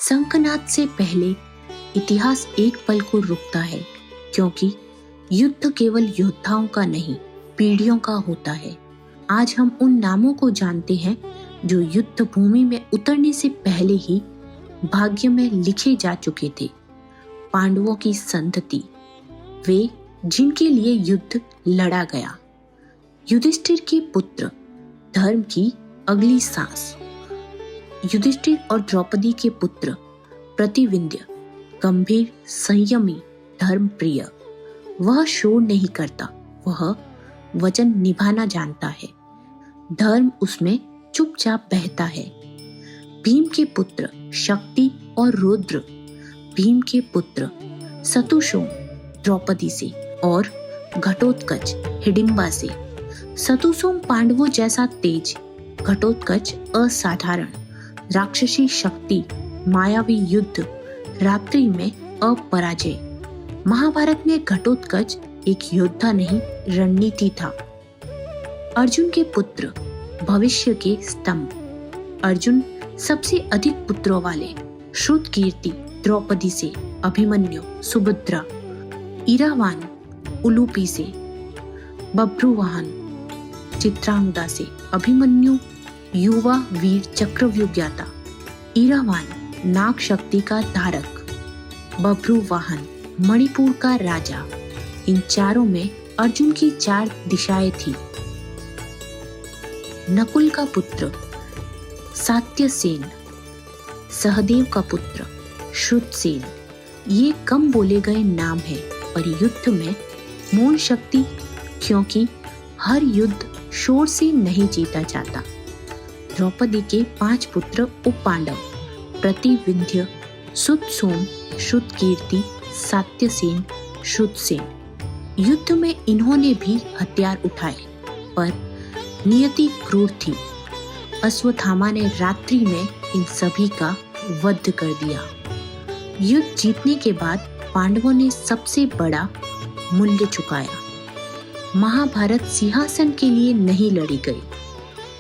शंखनाद से पहले इतिहास एक पल को रुकता है, क्योंकि युद्ध केवल योद्धाओं का नहीं, पीढ़ियों का होता है। आज हम उन नामों को जानते हैं जो युद्ध भूमि में उतरने से पहले ही भाग्य में लिखे जा चुके थे। पांडवों की संतति, वे जिनके लिए युद्ध लड़ा गया। युधिष्ठिर के पुत्र, धर्म की अगली सांस। युधिष्ठिर और द्रौपदी के पुत्र प्रतिविंध्य, गंभीर, संयमी, धर्मप्रिय। वह शोर नहीं करता, वह वचन निभाना जानता है। धर्म उसमें चुपचाप बहता है। भीम के पुत्र शक्ति और रुद्र। भीम के पुत्र सतुशोम द्रौपदी से और घटोत्कच हिडिंबा से। सतुशोम पांडवों जैसा तेज, घटोत्कच असाधारण, राक्षसी शक्ति, मायावी युद्ध, रात्रि में अपराजय। महाभारत में घटोत्कच एक योद्धा नहीं, रणनीति था। अर्जुन के पुत्र, भविष्य के स्तंभ। अर्जुन सबसे अधिक पुत्रों वाले। श्रुतकीर्ति द्रौपदी से, अभिमन्यु, सुभद्रा। इरावान उलूपी से, बभ्रुवाहन चित्रांगदा से, अभिमन्यु युवा वीर चक्रव्यूह। इरावान नाग शक्ति का धारक, बभ्रुवाहन मणिपुर का राजा। इन चारों में अर्जुन की 4 दिशाएं थी। नकुल का पुत्र सात्यसेन, सहदेव का पुत्र श्रुतसेन। ये कम बोले गए नाम हैं, पर युद्ध में मौन शक्ति, क्योंकि हर युद्ध शोर से नहीं जीता जाता। द्रौपदी के 5 पुत्र उपपांडव, प्रतिविंध्य, सुतसोम, श्रुतकीर्ति, सात्यसेन, श्रुतसेन। युद्ध में इन्होंने भी हथियार उठाए, पर नियति क्रूर थी। अश्वत्थामा ने रात्रि में इन सभी का वध कर दिया। युद्ध जीतने के बाद पांडवों ने सबसे बड़ा मूल्य चुकाया। महाभारत सिंहासन के लिए नहीं लड़ी गई,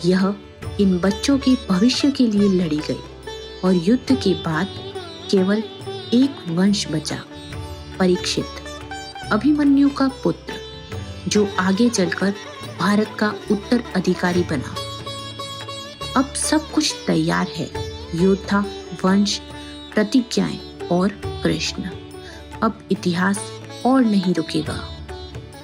यह इन बच्चों के भविष्य के लिए लड़ी गई। और युद्ध के बाद केवल एक वंश बचा, परीक्षित, अभिमन्यु का पुत्र, जो आगे चलकर भारत का उत्तराधिकारी बना। अब सब कुछ तैयार है, योद्धा, वंश, प्रतिज्ञाएं और कृष्ण। अब इतिहास और नहीं रुकेगा।